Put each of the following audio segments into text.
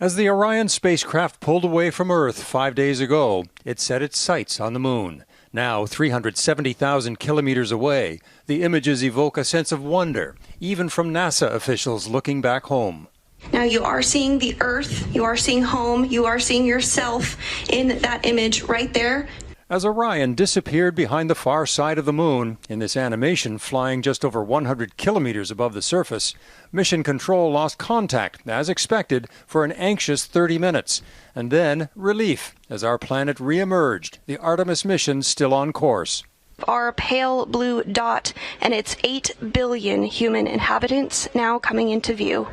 As the Orion spacecraft pulled away from Earth 5 days ago, it set its sights on the moon. Now, 370,000 kilometers away, the images evoke a sense of wonder, even from NASA officials looking back home. Now you are seeing the Earth, you are seeing home, you are seeing yourself in that image right there. As Orion disappeared behind the far side of the moon, in this animation flying just over 100 kilometers above the surface, Mission Control lost contact, as expected, for an anxious 30 minutes. And then relief, as our planet re-emerged, the Artemis mission still on course. Our pale blue dot and its 8 billion human inhabitants now coming into view.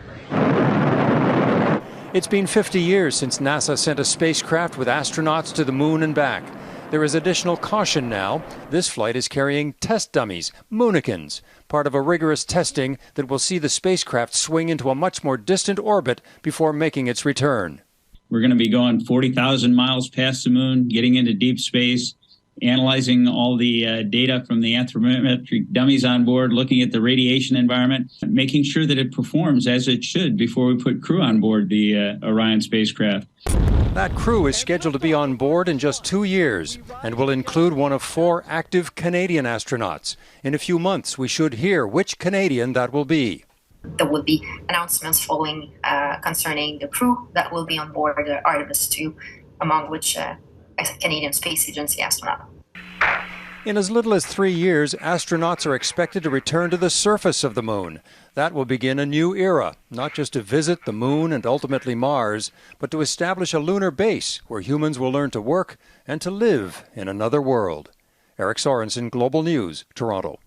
It's been 50 years since NASA sent a spacecraft with astronauts to the moon and back. There is additional caution now. This flight is carrying test dummies, moonikins, part of a rigorous testing that will see the spacecraft swing into a much more distant orbit before making its return. We're going to be going 40,000 miles past the moon, getting into deep space, analyzing all the data from the anthropometric dummies on board, looking at the radiation environment, making sure that it performs as it should before we put crew on board the Orion spacecraft. That crew is scheduled to be on board in just 2 years and will include one of 4 active Canadian astronauts. In a few months, we should hear which Canadian that will be. There will be announcements following concerning the crew that will be on board Artemis 2, among which a Canadian Space Agency astronaut. In as little as 3 years, astronauts are expected to return to the surface of the moon. That will begin a new era, not just to visit the moon and ultimately Mars, but to establish a lunar base where humans will learn to work and to live in another world. Eric Sorensen, Global News, Toronto.